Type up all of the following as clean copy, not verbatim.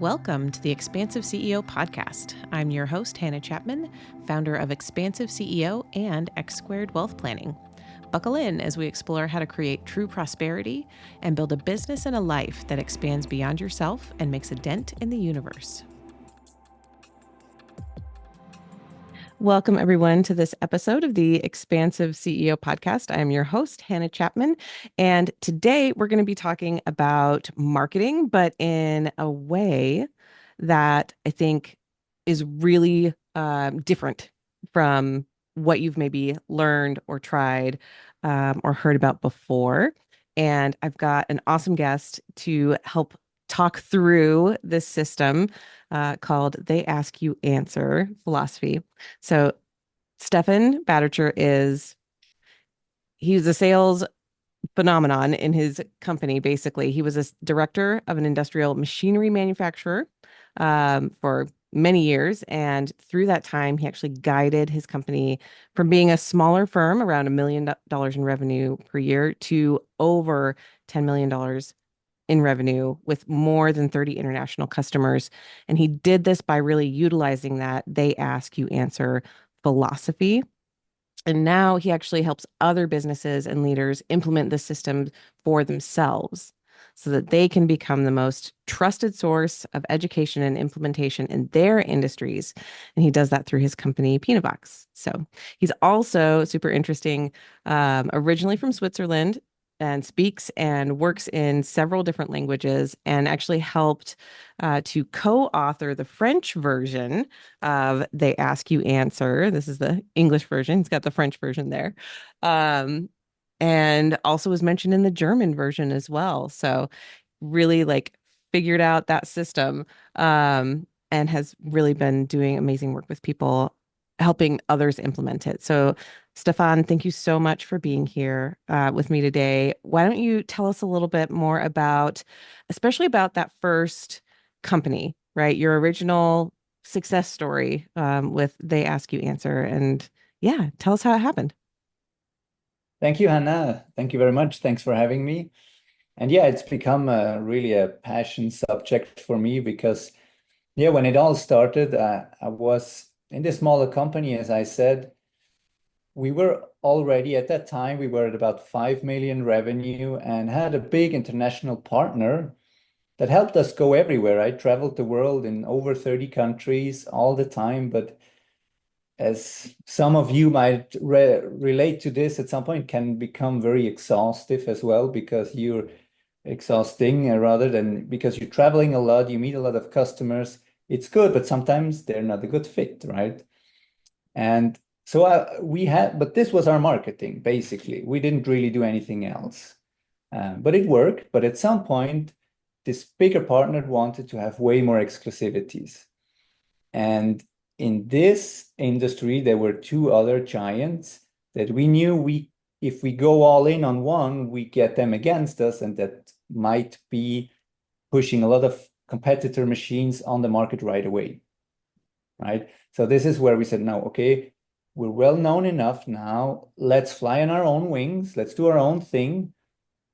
Welcome to the Expansive CEO podcast. I'm your host, Hannah Chapman, founder of Expansive CEO and X Squared Wealth Planning. Buckle in as we explore how to create true prosperity and build a business and a life that expands beyond yourself and makes a dent in the universe. Welcome, everyone, to this episode of the Expansive CEO podcast. I'm your host, Hannah Chapman, and today we're going to be talking about marketing, but in a way that I think is really different from what you've maybe learned or tried or heard about before. And I've got an awesome guest to help talk through this system called They Ask You Answer philosophy. So Stefan Badertscher he's a sales phenomenon in his company. Basically, he was a director of an industrial machinery manufacturer for many years. And through that time, he actually guided his company from being a smaller firm, around $1 million in revenue per year, to over $10 million in revenue with more than 30 international customers. And he did this by really utilizing that They Ask You Answer philosophy. And now he actually helps other businesses and leaders implement the system for themselves so that they can become the most trusted source of education and implementation in their industries. And he does that through his company, Pinavox. So he's also super interesting, originally from Switzerland, and speaks and works in several different languages, and actually helped to co-author the French version of They Ask You Answer. This is the English version. He's got the French version there. And also was mentioned in the German version as well. So really figured out that system and has really been doing amazing work with people, helping others implement it. So Stefan, thank you so much for being here with me today. Why don't you tell us a little bit more especially about that first company, right? Your original success story with They Ask You Answer. And yeah, tell us how it happened. Thank you, Hannah. Thank you very much. Thanks for having me. And yeah, it's become really a passion subject for me because, yeah, when it all started, I was in this smaller company, as I said. We were already at that time, we were at about 5 million revenue and had a big international partner that helped us go everywhere. I traveled the world in over 30 countries all the time, but as some of you might relate to this at some point, can become very exhaustive as well because you're exhausting rather than because you're traveling a lot, you meet a lot of customers. It's good, but sometimes they're not a good fit, right? And so but this was our marketing, basically. We didn't really do anything else. But it worked. But at some point, this bigger partner wanted to have way more exclusivities. And in this industry, there were two other giants that we knew if we go all in on one, we get them against us, and that might be pushing a lot of competitor machines on the market right away, right? So this is where we said, no, okay, we're well known enough now. Let's fly on our own wings. Let's do our own thing.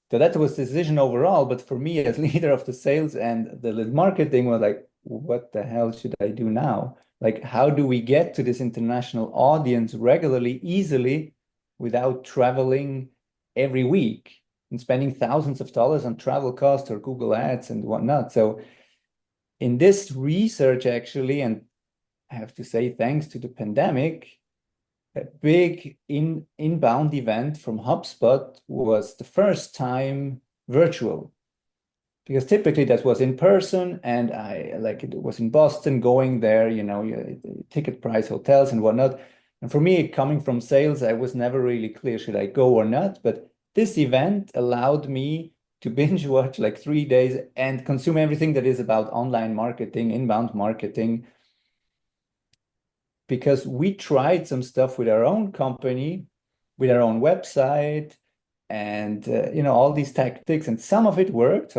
So that was the decision overall. But for me, as leader of the sales and the marketing, was like, what the hell should I do now? Like, how do we get to this international audience regularly, easily, without traveling every week and spending thousands of dollars on travel costs or Google Ads and whatnot? So in this research, actually, and I have to say, thanks to the pandemic, a big inbound event from HubSpot was the first time virtual, because typically that was in person, and it was in Boston, going there, ticket price, hotels and whatnot. And for me, coming from sales, I was never really clear, should I go or not? But this event allowed me to binge watch 3 days and consume everything that is about online marketing, inbound marketing, because we tried some stuff with our own company, with our own website, and all these tactics, and some of it worked.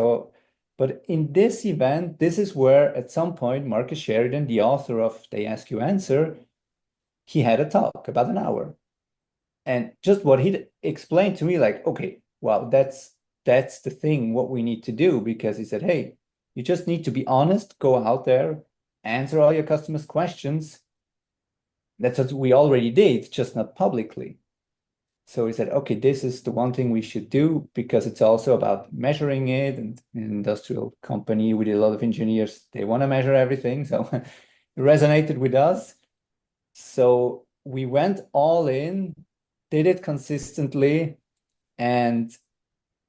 But in this event, this is where at some point Marcus Sheridan, the author of They Ask You Answer, he had a talk about an hour, and just what he explained to me, okay, well, that's the thing, what we need to do, because he said, hey, You just need to be honest, go out there, answer all your customers' questions. That's what we already did, just not publicly. So we said, okay, this is the one thing we should do because it's also about measuring it. And in an industrial company, we did a lot of engineers, they want to measure everything. So it resonated with us. So we went all in, did it consistently, and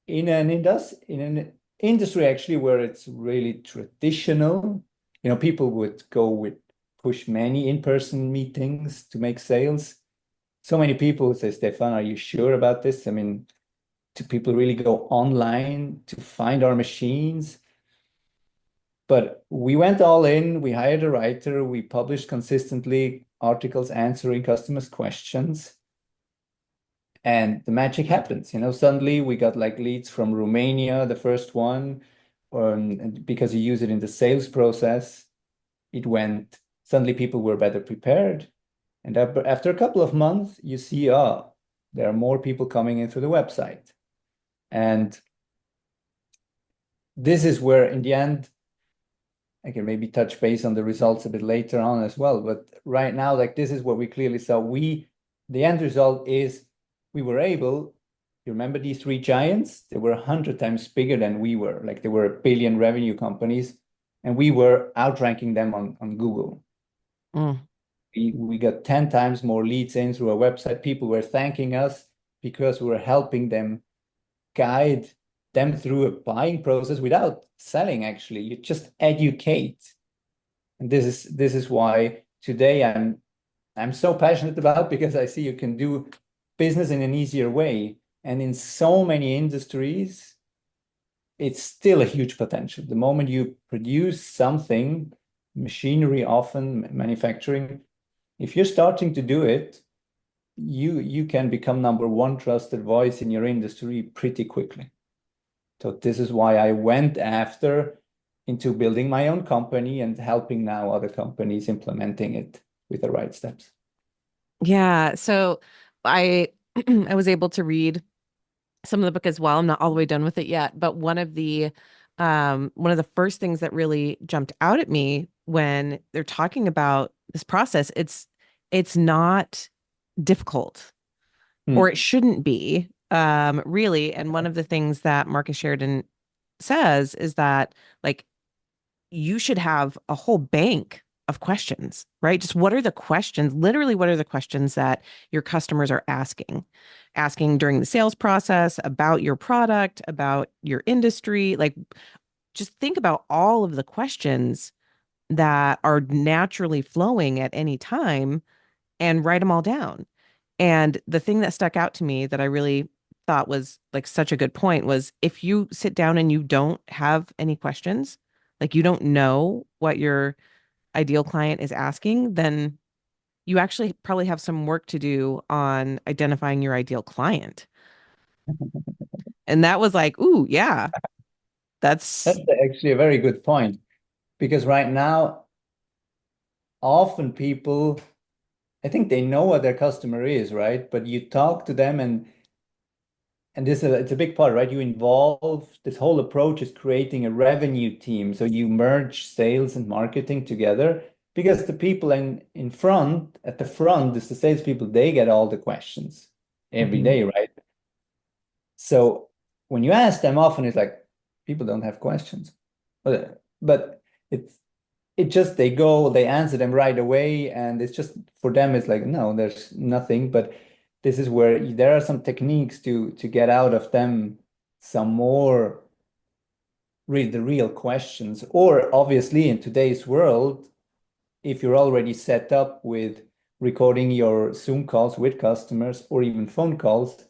in an industry actually where it's really traditional, people would go with push many in-person meetings to make sales. So many people would say, Stefan, are you sure about this? I mean, do people really go online to find our machines? But we went all in, we hired a writer, we published consistently articles answering customers' questions. And the magic happens, suddenly we got like leads from Romania, the first one, and because you use it in the sales process, suddenly people were better prepared. And after a couple of months, you see, there are more people coming in through the website. And this is where, in the end, I can maybe touch base on the results a bit later on as well. But right now, like this is what we clearly saw. The end result is we were able, you remember these three giants? They were 100 times bigger than we were. Like they were a billion revenue companies, and we were outranking them on Google. Mm. We got 10 times more leads in through our website. People were thanking us because we were helping them guide them through a buying process without selling, actually. You just educate. And this is why today I'm so passionate about, because I see you can do business in an easier way. And in so many industries, it's still a huge potential. The moment you produce something, machinery, often manufacturing, if you're starting to do it, you can become number one trusted voice in your industry pretty quickly. So this is why I went after into building my own company and helping now other companies implementing it with the right steps. Yeah. So I I was able to read some of the book as well. I'm not all the way done with it yet, but one of the first things that really jumped out at me when they're talking about this process, it's not difficult, or it Mm. shouldn't be, really. And one of the things that Marcus Sheridan says is that, like, you should have a whole bank of questions, right? Just what are the questions, literally, what are the questions that your customers are asking during the sales process about your product, about your industry? Like, just think about all of the questions that are naturally flowing at any time and write them all down. And the thing that stuck out to me that I really thought was like such a good point was, if you sit down and you don't have any questions, like you don't know what your ideal client is asking, then you actually probably have some work to do on identifying your ideal client. And that was like, ooh, yeah, That's that's, actually a very good point, because right now, often people, I think they know what their customer is, right? But you talk to them, and it's a big part, right? You involve this whole approach is creating a revenue team. So you merge sales and marketing together, because the people in front, at the front, is the salespeople, they get all the questions every Mhm. day, right? So when you ask them, often it's like people don't have questions. But it just they answer them right away, and it's just for them it's like, no, there's nothing. But this is where there are some techniques to get out of them some more the real questions. Or obviously in today's world, if you're already set up with recording your Zoom calls with customers or even phone calls,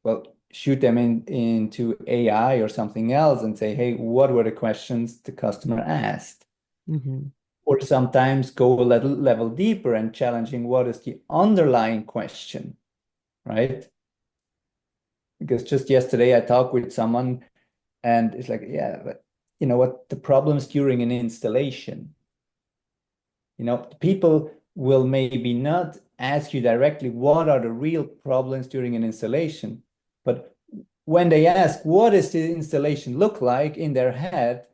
well, shoot them into AI or something else and say, hey, what were the questions the customer asked? Mhm. Or sometimes go a little level deeper and challenging what is the underlying question, right? Because just yesterday I talked with someone, and it's like, yeah, but you know what, the problems during an installation, people will maybe not ask you directly what are the real problems during an installation, but when they ask what does the installation look like in their head,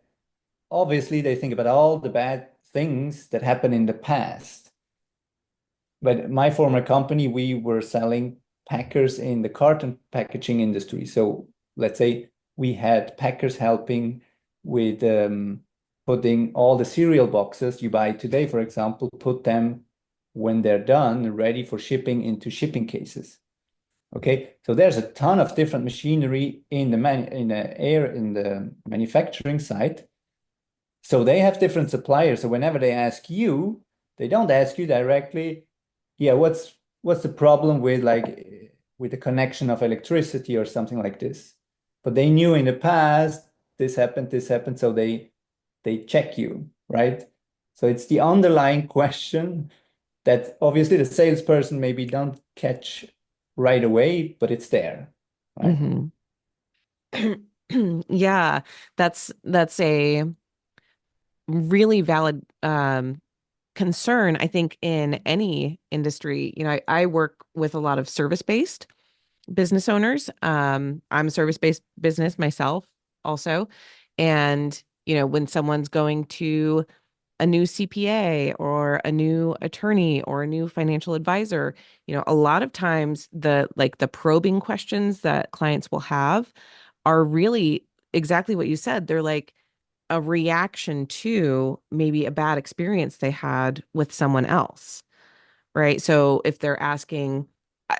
obviously they think about all the bad things that happened in the past. But my former company, we were selling packers in the carton packaging industry. So let's say we had packers helping with putting all the cereal boxes you buy today, for example, put them when they're done, ready for shipping into shipping cases. Okay, so there's a ton of different machinery in the manufacturing site. So they have different suppliers. So whenever they ask you, they don't ask you directly, yeah, what's the problem with with the connection of electricity or something like this. But they knew in the past this happened, so they check you, right? So it's the underlying question that obviously the salesperson maybe don't catch right away, but it's there, right? Hmm. Yeah, that's a really valid concern, I think, in any industry. I work with a lot of service-based business owners. I'm a service-based business myself also. And, when someone's going to a new CPA or a new attorney or a new financial advisor, a lot of times the probing questions that clients will have are really exactly what you said. They're like a reaction to maybe a bad experience they had with someone else, right? So if they're asking,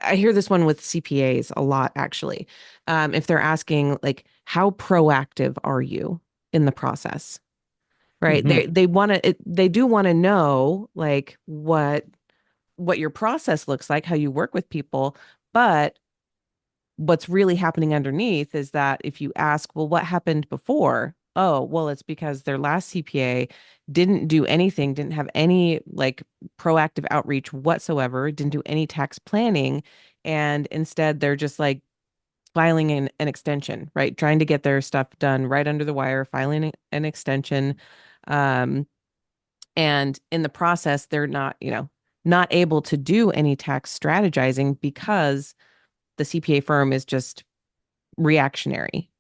I hear this one with CPAs a lot, actually. If they're asking, like, how proactive are you in the process? Right. Hmm. They want to they do want to know like what your process looks like, how you work with people, but what's really happening underneath is that if you ask, well, what happened before? Oh, well, it's because their last CPA didn't do anything, didn't have any like proactive outreach whatsoever, didn't do any tax planning, and instead they're just like filing an extension, right? Trying to get their stuff done right under the wire, filing an extension. Um, and in the process, they're not able to do any tax strategizing because the CPA firm is just reactionary.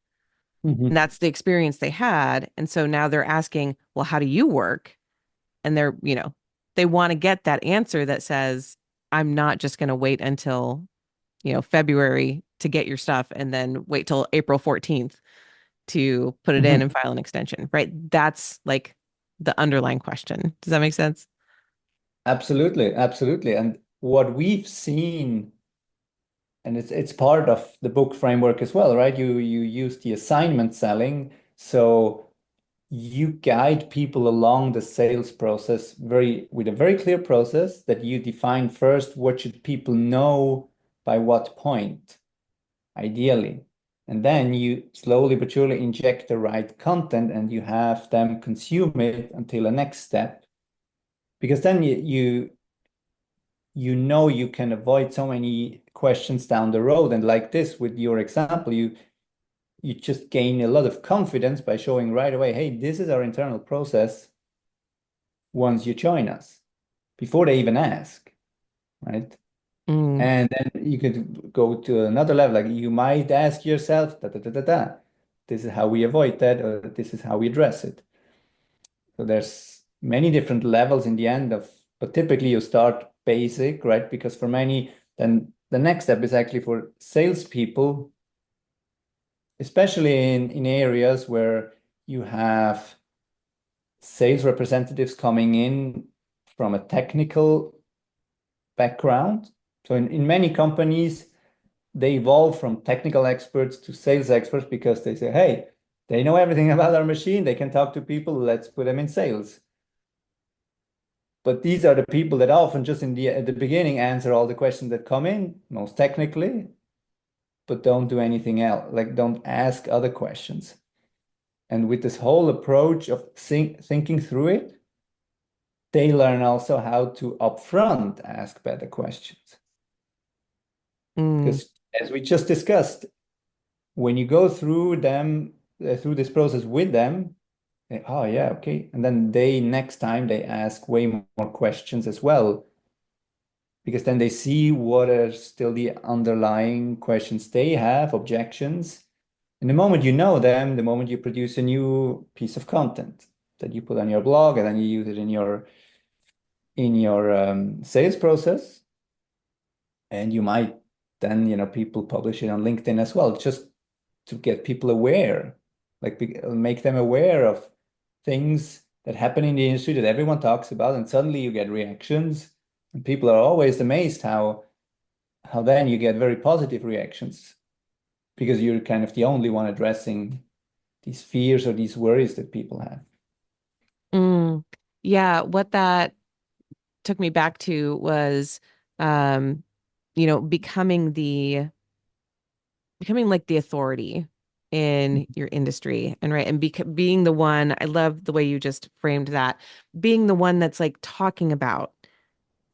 And Hmm. that's the experience they had. And so now they're asking, well, how do you work? And they want to get that answer that says, I'm not just going to wait until, February to get your stuff and then wait till April 14th to put it in Hmm. and file an extension, right? That's like the underlying question. Does that make sense? Absolutely, absolutely. And what we've seen, and it's part of the book framework as well, right? You use the assignment selling, so you guide people along the sales process with a very clear process that you define first what should people know by what point, ideally. And then you slowly but surely inject the right content and you have them consume it until the next step. Because then you know you can avoid so many questions down the road. And like this, with your example, you just gain a lot of confidence by showing right away, hey, this is our internal process once you join us, before they even ask, right? Mm, And then you could go to another level, like you might ask yourself, da da da da da. This is how we avoid that, or this is how we address it. So there's many different levels in the end of, but typically you start basic, right? Because for many, then the next step is actually for salespeople, especially in areas where you have sales representatives coming in from a technical background. So in many companies, they evolve from technical experts to sales experts because they say, hey, they know everything about our machine. They can talk to people. Let's put them in sales. But these are the people that often just at the beginning answer all the questions that come in, most technically, but don't do anything else, like don't ask other questions. And with this whole approach of thinking through it, they learn also how to upfront ask better questions. mm, Because as we just discussed, when you go through through this process with them, oh yeah, okay. And then next time they ask way more questions as well, because then they see what are still the underlying questions they have, objections. And the moment you know them, the moment you produce a new piece of content. that you put on your blog, and then you use it in your sales process. And you might then, people publish it on LinkedIn as well, just to get people aware, like make them aware of things that happen in the industry that everyone talks about, and suddenly you get reactions, and people are always amazed how then you get very positive reactions because you're kind of the only one addressing these fears or these worries that people have. Mm. Yeah, what that took me back to was, um, becoming like the authority in your industry and right and being the one. I love the way you just framed that, being the one that's like talking about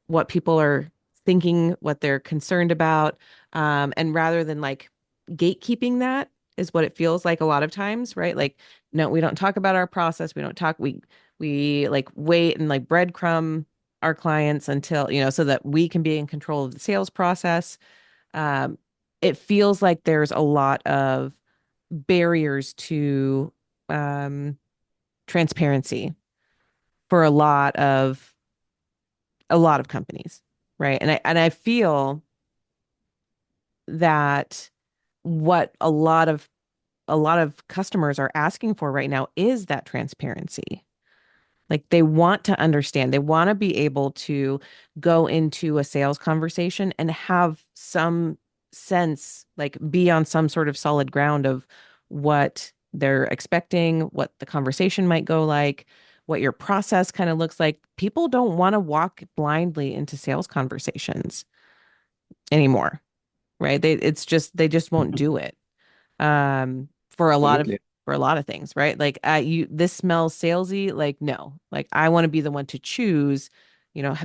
what people are thinking, what they're concerned about, and rather than like gatekeeping, that is what it feels like a lot of times, right? Like, no, we don't talk about our process, we don't talk, we like wait and like breadcrumb our clients until, so that we can be in control of the sales process. um, it feels like there's a lot of barriers to um, transparency for a lot of companies, right? And I feel that what a lot of customers are asking for right now is that transparency. Like they want to understand, they want to be able to go into a sales conversation and have some sense, like be on some sort of solid ground of what they're expecting, what the conversation might go like, what your process kind of looks like. People don't want to walk blindly into sales conversations anymore, right? They just won't do it. For a lot of Absolutely. things, right? Like this smells salesy. Like, no, like I want to be the one to choose,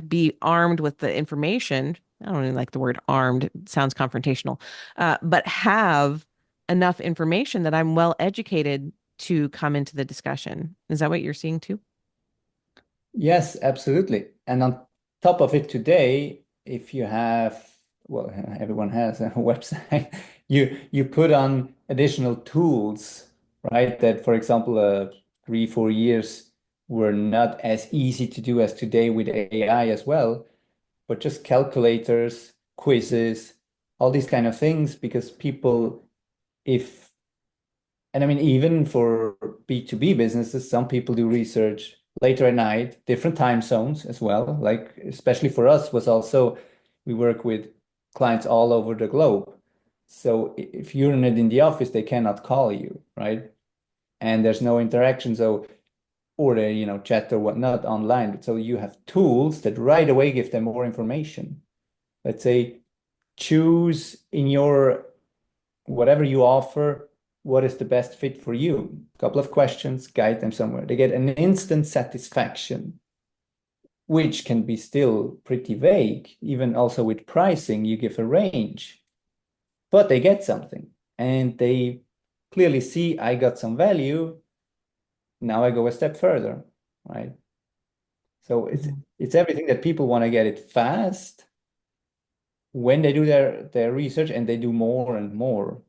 be armed with the information. I don't even like the word armed. It sounds confrontational. But have enough information that I'm well educated to come into the discussion. Is that what you're seeing too? Yes, absolutely. And on top of it today, if you have, well, everyone has a website, you put on additional tools, right? That, for example, 3, 4 years were not as easy to do as today with AI as well, but just calculators, quizzes, all these kind of things, because people, if and I mean, even for B2B businesses, some people do research later at night, different time zones as well. Like, especially for us, was also we work with clients all over the globe. So if you're not in the office, they cannot call you, right? And there's no interaction. So, or they, chat or whatnot online. So you have tools that right away give them more information. Let's say choose in your whatever you offer, what is the best fit for you? A couple of questions, guide them somewhere. They get an instant satisfaction, which can be still pretty vague. Even also with pricing, you give a range, but they get something and they clearly see I got some value. Now I go a step further, right? So Mhm. it's everything that people want to get it fast when they do their research, and they do more and more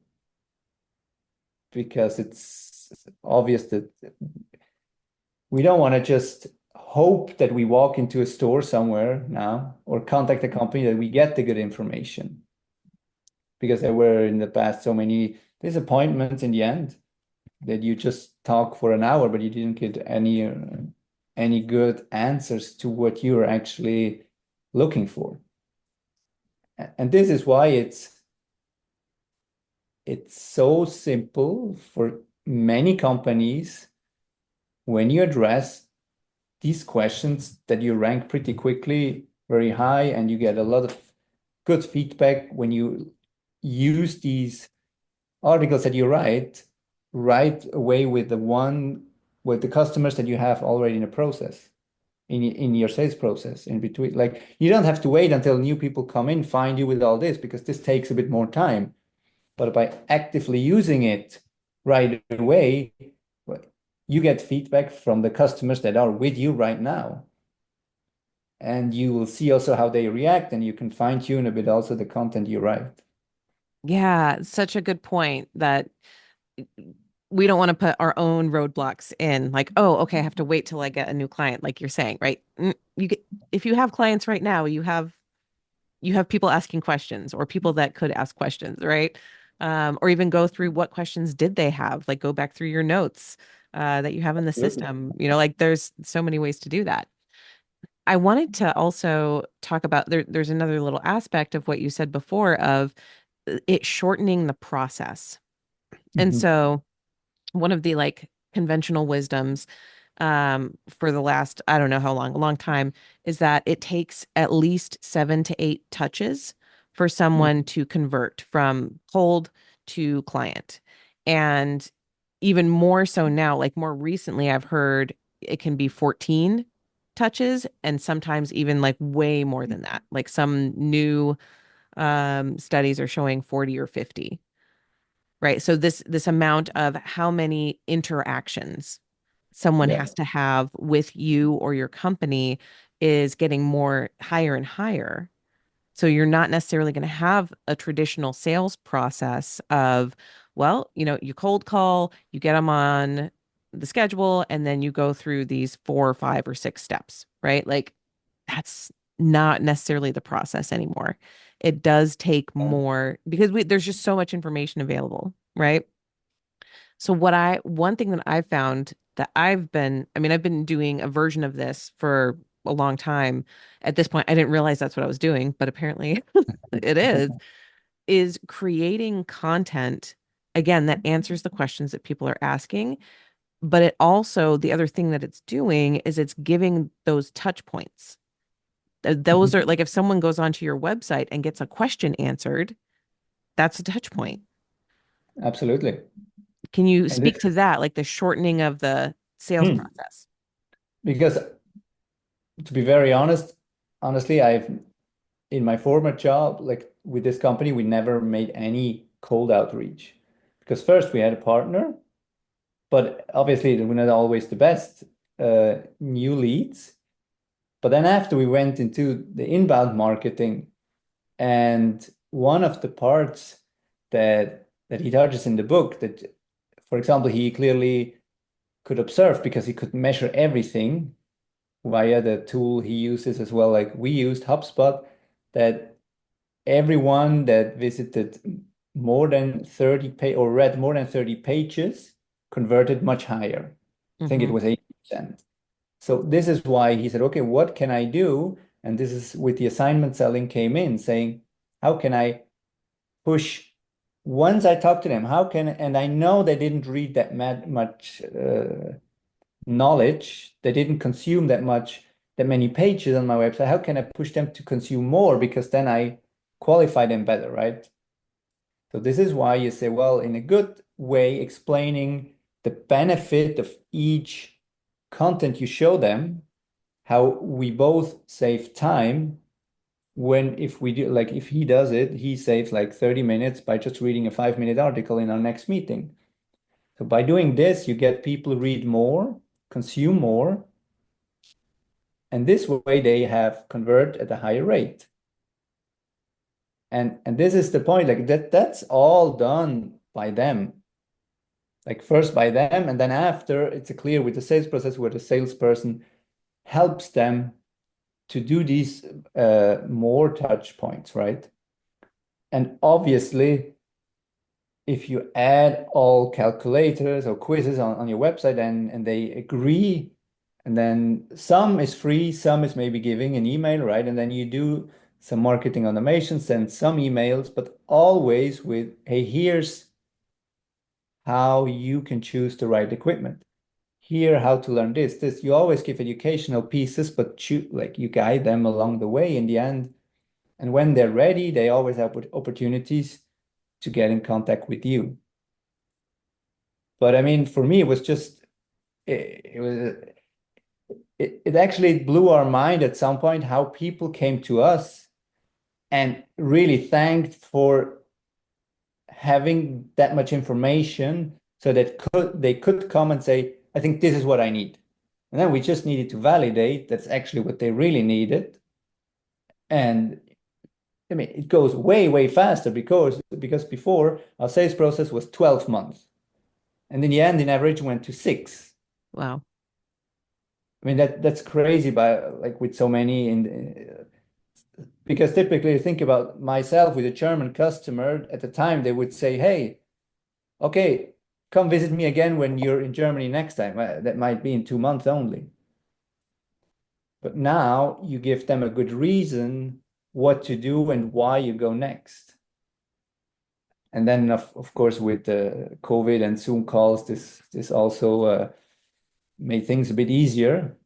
because it's obvious that we don't want to just hope that we walk into a store somewhere now or contact a company that we get the good information, because there were in the past so many disappointments in the end that you just talk for an hour but you didn't get any good answers to what you're actually looking for. And this is why it's so simple for many companies when you address these questions that you rank pretty quickly, very high, and you get a lot of good feedback when you use these articles that you write right away with the customers that you have already in a process, in your sales process in between. Like you don't have to wait until new people come in, find you with all this, because this takes a bit more time. But by actively using it right away, you get feedback from the customers that are with you right now. And you will see also how they react, and you can fine tune a bit also the content you write. Yeah, such a good point that we don't want to put our own roadblocks in, like, oh, okay, I have to wait till I get a new client, like you're saying, right? You get, if you have clients right now, you have people asking questions or people that could ask questions, right? Or even go through what questions did they have, like go back through your notes that you have in the Absolutely. system. Like there's so many ways to do that. I wanted to also talk about there's another little aspect of what you said before of it shortening the process. And Mhm. so one of the like conventional wisdoms for the last, I don't know how long, a long time, is that it takes at least 7 to 8 touches for someone to convert from cold to client. And even more so now, like more recently, I've heard it can be 14 touches and sometimes even like way more than that. Like some new studies are showing 40 or 50. Right. So this amount of how many interactions someone Yeah. has to have with you or your company is getting more higher and higher. So you're not necessarily going to have a traditional sales process of, well, you cold call, you get them on the schedule, and then you go through these 4 or 5 or 6 steps, right? Like that's not necessarily the process anymore. It does take more because there's just so much information available, right? So one thing that I've found that I've been doing a version of this for a long time. At this point, I didn't realize that's what I was doing, but apparently it is creating content again that answers the questions that people are asking. But it also, the other thing that it's doing is it's giving those touch points. Those Mhm. are like if someone goes onto your website and gets a question answered, that's a touch point. Absolutely. Can you And speak this, to that, like the shortening of the sales hmm, process? because to be very honest, honestly, I've in my former job, like with this company, we never made any cold outreach because first we had a partner, but obviously they were not always the best new leads. But then after we went into the inbound marketing, and one of the parts that he touches in the book that, for example, he clearly could observe because he could measure everything via the tool he uses as well, like we used HubSpot, that everyone that visited more than 30 page or read more than 30 pages converted much higher. I think it Hmm. was 80%. So this is why he said, okay, what can I do? And this is with the assignment selling came in saying, how can I push once I talk to them, how can, and I know they didn't read that much knowledge, they didn't consume that many pages on my website. How can I push them to consume more? Because then I qualify them better, right? So this is why you say, well, in a good way, explaining the benefit of each content you show them, how we both save time when if we do like if he does it, he saves like 30 minutes by just reading a 5-minute article in our next meeting. So by doing this, you get people read more, consume more, and this way they have convert at a higher rate. And this is the point, like that's all done by them. Like first by them, and then after it's a clear with the sales process where the salesperson helps them to do these more touch points, right? And obviously, if you add all calculators or quizzes on your website and they agree, and then some is free, some is maybe giving an email, right? And then you do some marketing automation, send some emails, but always with, hey, here's how you can choose the right equipment. Here, how to learn this. You always give educational pieces, but like you guide them along the way in the end. And when they're ready, they always have opportunities to get in contact with you. But I mean, for me, it was just it was it actually blew our mind at some point how people came to us and really thanked for having that much information so that they could come and say, I think this is what I need. And then we just needed to validate that's actually what they really needed. And I mean, it goes way, way faster because before our sales process was 12 months. And in the end, in average, went to 6. Wow. I mean, that's crazy by like with so many in because typically think about myself with a German customer at the time, they would say, hey, okay, come visit me again when you're in Germany next time. That might be in 2 months only. But now you give them a good reason what to do and why you go next. And then of course with the COVID and Zoom calls, this also made things a bit easier.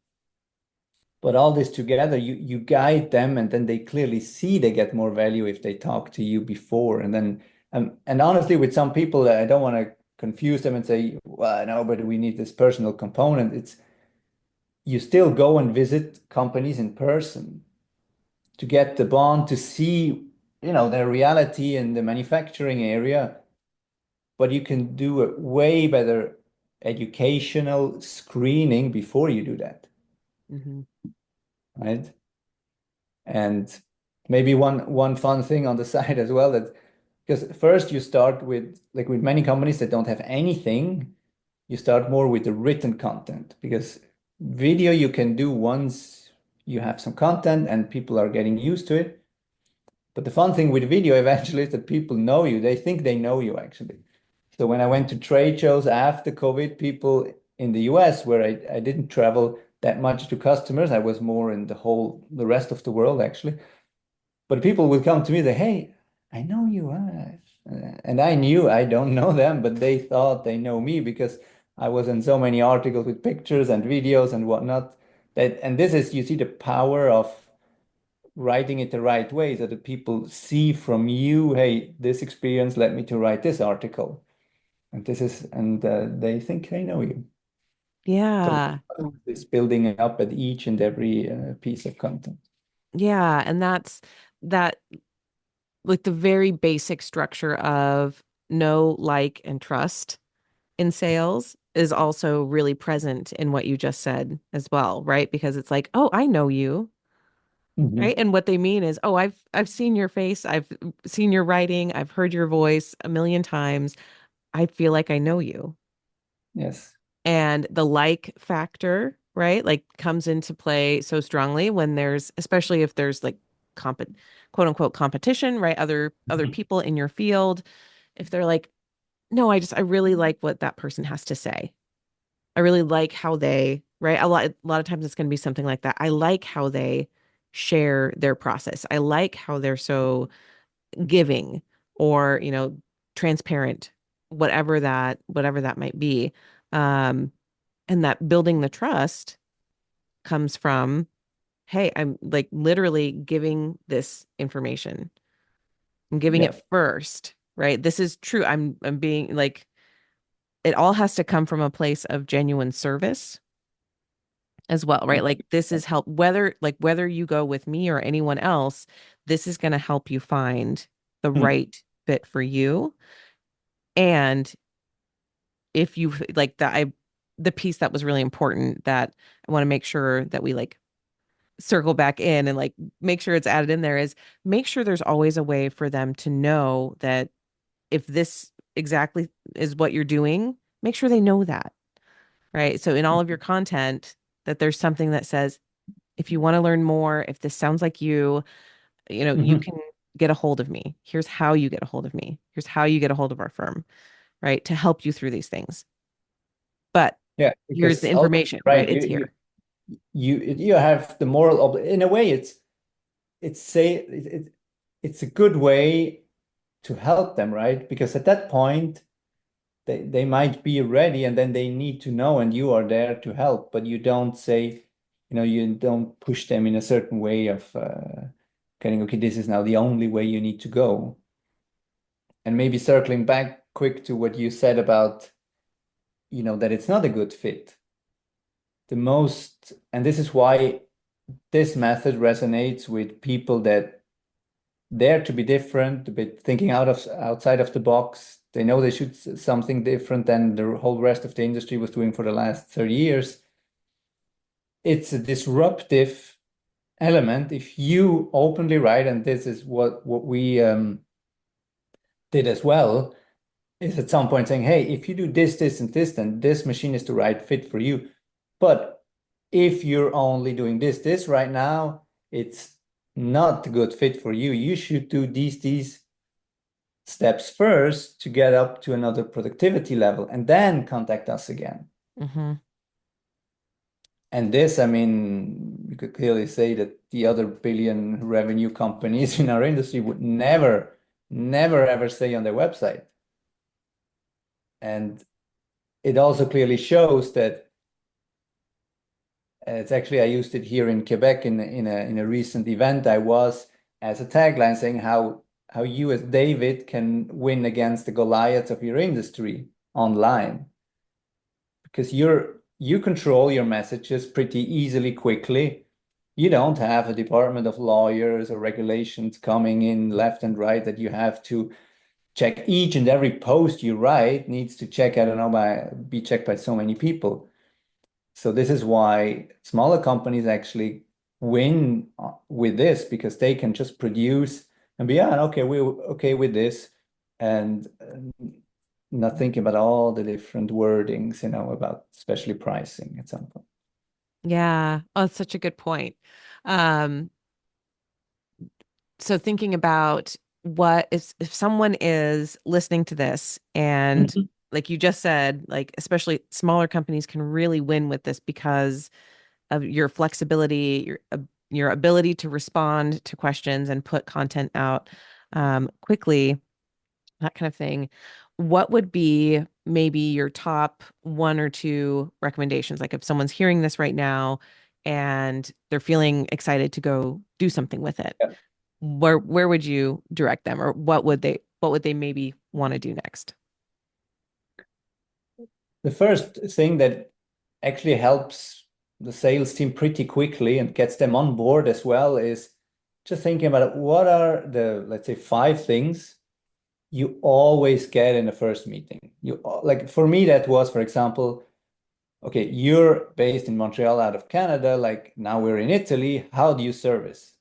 But all this together, you guide them, and then they clearly see they get more value if they talk to you before. And then and honestly, with some people, I don't want to confuse them and say, well, no, but we need this personal component. It's you still go and visit companies in person to get the bond to see, their reality in the manufacturing area, but you can do a way better educational screening before you do that, Hmm. right? And maybe one fun thing on the side as well, that because first you start with, like with many companies that don't have anything, you start more with the written content, because video you can do once you have some content and people are getting used to it. But the fun thing with video eventually is that people know you. They think they know you actually. So when I went to trade shows after COVID, people in the US, where I didn't travel that much to customers, I was more in the rest of the world actually. But people would come to me, they, hey, I know you. And I knew I don't know them, but they thought they know me because I was in so many articles with pictures and videos and whatnot. And this is, you see the power of writing it the right way so that people see from you, hey, this experience led me to write this article. And they think they know you. So Yeah. it's building up at each and every piece of content. Yeah. And that's that, like the very basic structure of know, like, and trust in sales is also really present in what you just said as well, right? Because it's like, oh, I know you, right? Mhm. And what they mean is, oh, I've seen your face, I've seen your writing, I've heard your voice a million times. I feel like I know you. Yes. And the like factor, right? Like comes into play so strongly when there's, especially if there's like comp quote unquote competition, right? Other Mhm. people in your field, if they're like, no, I really like what that person has to say. I really like how they, right? A lot of times it's going to be something like that. I like how they share their process. I like how they're so giving or, transparent, whatever that might be. Um, and that building the trust comes from, hey, I'm like literally giving this information. I'm giving it Yeah. first, right? This is true. I'm being like, it all has to come from a place of genuine service as well, right? Like this is help whether you go with me or anyone else, this is going to help you find the Hmm. right fit for you. And if you like that, the piece that was really important that I want to make sure that we like circle back in and like make sure it's added in there is make sure there's always a way for them to know that if this exactly is what you're doing, make sure they know that, right? So in all of your content, that there's something that says, if you want to learn more, if this sounds like you Hmm. can get a hold of me. Here's how you get a hold of me. Here's how you get a hold of our firm, right? To help you through these things. But Yeah, here's the because ultimately, information, right? right, It's here. you have the moral in a way, it's a good way to help them, right? Because at that point, they might be ready and then they need to know, and you are there to help, but you don't say, you don't push them in a certain way of getting, okay, this is now the only way you need to go. And maybe circling back quick to what you said about, that it's not a good fit. And this is why this method resonates with people that dare to be different, a bit thinking outside of the box. They know they should something different than the whole rest of the industry was doing for the last 30 years. It's a disruptive element if you openly write, and this is what we did as well. is at some point saying, hey, if you do this, this, and this, then this machine is the right fit for you. But if you're only doing this right now, it's not a good fit for you. You should do these steps first to get up to another productivity level and then contact us again. Mm-hmm. And this, I mean, you could clearly say that the other billion revenue companies in our industry would never, never, ever say on their website. And it also clearly shows that it's actually, I used it here in Quebec in a recent event. I was as a tagline saying how you as David can win against the Goliaths of your industry online because you control your messages pretty easily, quickly. You don't have a department of lawyers or regulations coming in left and right that you have to check. Each and every post you write needs to check, I don't know, be checked by so many people. So this is why smaller companies actually win with this because they can just produce and be, yeah, okay, we're okay with this, and not thinking about all the different wordings, about especially pricing at some point. Yeah. Oh, it's such a good point. Um, so thinking about what if someone is listening to this and Mhm. like you just said, like especially smaller companies can really win with this because of your flexibility, your ability to respond to questions and put content out quickly, that kind of thing. What would be maybe your top one or two recommendations? Like if someone's hearing this right now and they're feeling excited to go do something with it, Yeah. where would you direct them, or what would they maybe want to do next? The first thing that actually helps the sales team pretty quickly and gets them on board as well is just thinking about what are the, let's say, 5 things you always get in the first meeting. Like for me, that was, for example, okay, you're based in Montreal out of Canada, like now we're in Italy, how do you service?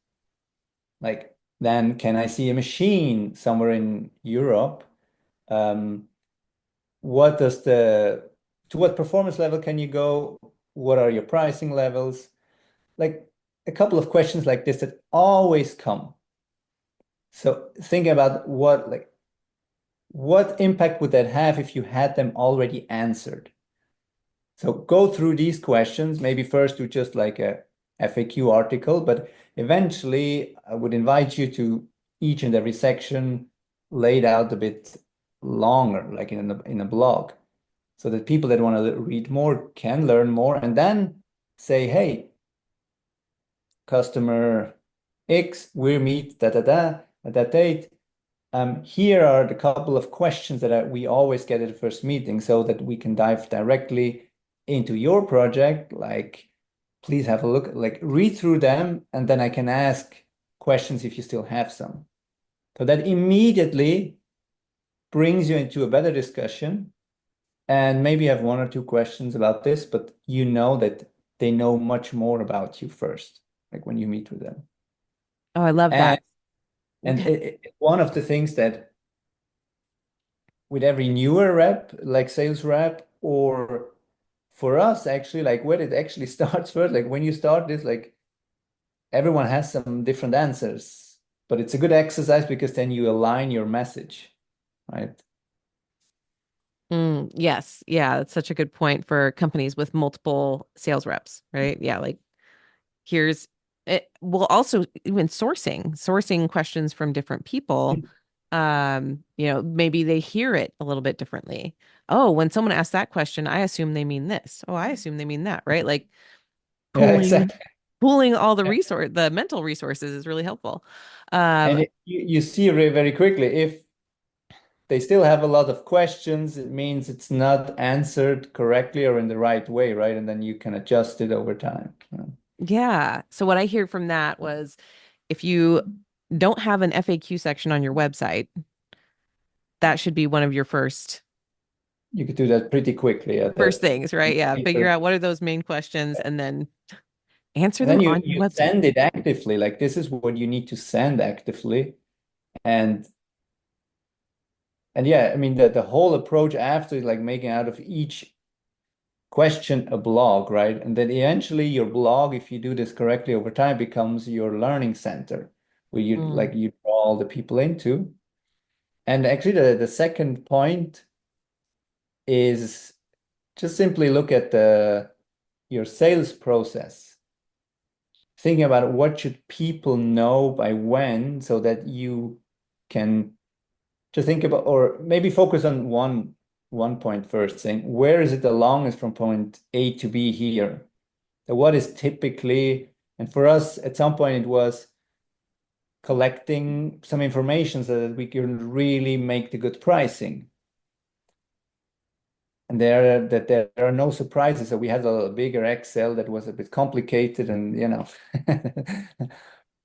Like then can I see a machine somewhere in Europe? Um, what does the to what performance level can you go? What are your pricing levels? Like a couple of questions like this that always come. So think about what impact would that have if you had them already answered? So go through these questions, maybe first do just like a FAQ article, but eventually I would invite you to each and every section laid out a bit longer, like in a blog, so that people that want to read more can learn more and then say, hey, customer X, we meet da da da at that date. Here are the couple of questions that we always get at the first meeting so that we can dive directly into your project. Like, please have a look, like read through them, and then I can ask questions if you still have some. So that immediately brings you into a better discussion and maybe have one or two questions about this, but you know that they know much more about you first, like when you meet with them. Oh, I love And that. and one of the things that with every newer rep, like sales rep, or for us actually, like where it actually starts first, like when you start this, like everyone has some different answers, but it's a good exercise because then you align your message, right? Yes. Yeah, that's such a good point for companies with multiple sales reps, right? Yeah, like here's it. Well, also even sourcing questions from different people. Maybe they hear it a little bit differently. Oh, when someone asks that question, I assume they mean this. Oh, I assume they mean that, right? Like Yeah, pooling exactly. pooling all the mental resources is really helpful. Um, And you see very quickly if they still have a lot of questions, it means it's not answered correctly or in the right way, right? And then you can adjust it over time. yeah. So what I hear from that was if you don't have an FAQ section on your website, that should be one of your You could do that pretty quickly. first things, right? Yeah. Figure out what are those main questions and then answer And then them you on your you website. send it actively. Like this is what you need to send actively. And And yeah, I mean, the whole approach after is like making out of each question a blog, right? And then eventually your blog, if you do this correctly over time, becomes your learning center where Mm. you draw all the people into. And actually the second point is just simply look at the your sales process. Thinking about what should people know by when so that you can just think about, or maybe focus on one point first, saying where is it the longest from point A to B here? So what is typically, and for us at some point it was collecting some information so that we can really make the good pricing. And there are no surprises. So we had a bigger Excel that was a bit complicated, and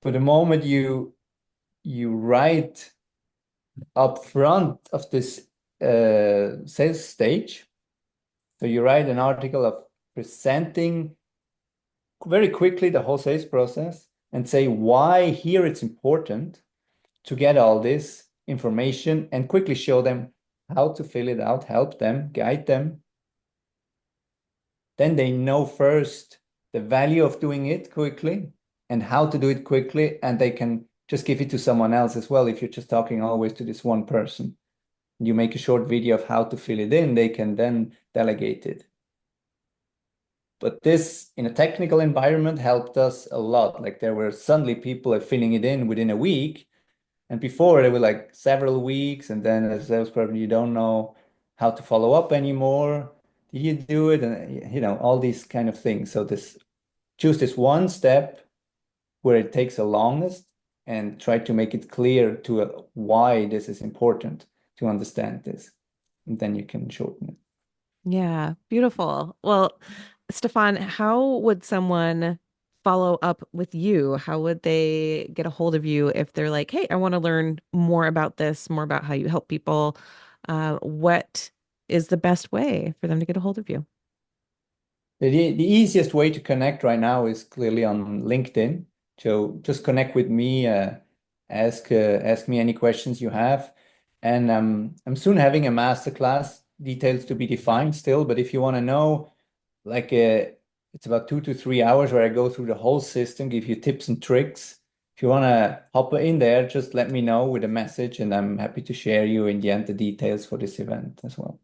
for the moment you write up front of this sales stage. So you write an article of presenting very quickly the whole sales process and say why here it's important to get all this information and quickly show them how to fill it out, help them, guide them. Then they know first the value of doing it quickly and how to do it quickly, and they can just give it to someone else as well. If you're just talking always to this one person, you make a short video of how to fill it in, they can then delegate it. But this, in a technical environment, helped us a lot. Like there were suddenly people filling it in within a week. And before there were like several weeks. And then as salesperson, you don't know how to follow up anymore. Did you do it? And all these kind of things. So choose this one step where it takes the longest and try to make it clear to why this is important to understand this. And then you can shorten it. Yeah, beautiful. Well, Stefan, how would someone follow up with you? How would they get a hold of you if they're like, hey, I want to learn more about this, more about how you help people? What is the best way for them to get a hold of you? The easiest way to connect right now is clearly on LinkedIn. So just connect with me, ask me any questions you have. And I'm soon having a masterclass, details to be defined still. But if you want to know, like it's about 2 to 3 hours where I go through the whole system, give you tips and tricks. If you want to hop in there, just let me know with a message, and I'm happy to share you in the end the details for this event as well.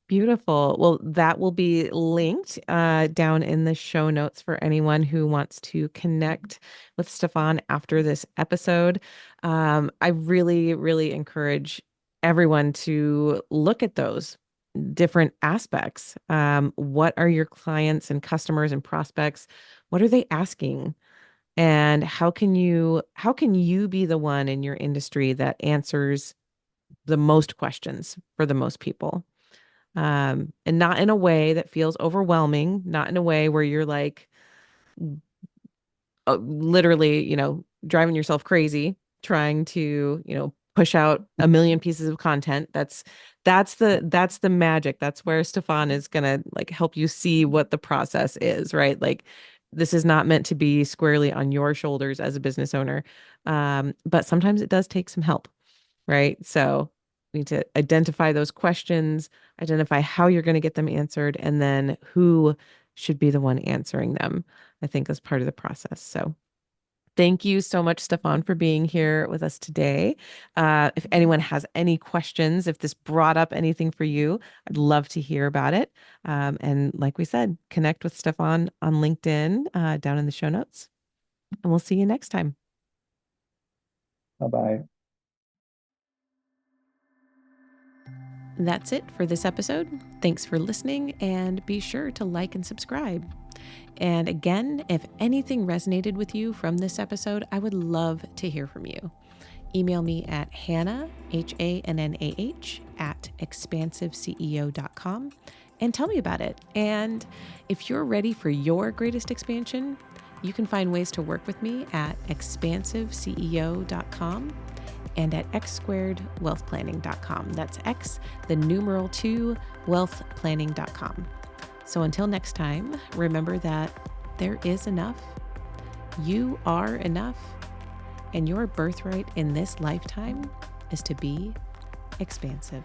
Beautiful. Well, that will be linked down in the show notes for anyone who wants to connect with Stefan after this episode. I really, really encourage everyone to look at those different aspects. What are your clients and customers and prospects? What are they asking? And how can you be the one in your industry that answers the most questions for the most people? And not in a way that feels overwhelming, not in a way where you're like literally, driving yourself crazy trying to, push out a million pieces of content. That's the magic. That's where Stefan is gonna like help you see what the process is, right? Like this is not meant to be squarely on your shoulders as a business owner. But sometimes it does take some help, right? So we need to identify those questions, identify how you're going to get them answered, and then who should be the one answering them, I think is part of the process. So thank you so much, Stefan, for being here with us today. If anyone has any questions, if this brought up anything for you, I'd love to hear about it. And like we said, connect with Stefan on LinkedIn down in the show notes, and we'll see you next time. Bye bye. That's it for this episode. Thanks for listening, and be sure to like and subscribe. And again, if anything resonated with you from this episode, I would love to hear from you. Email me at Hannah, HANNAH, at expansiveceo.com and tell me about it. And if you're ready for your greatest expansion, you can find ways to work with me at expansiveceo.com and at x2wealthplanning.com. That's X, the numeral 2, wealthplanning.com. So until next time, remember that there is enough, you are enough, and your birthright in this lifetime is to be expansive.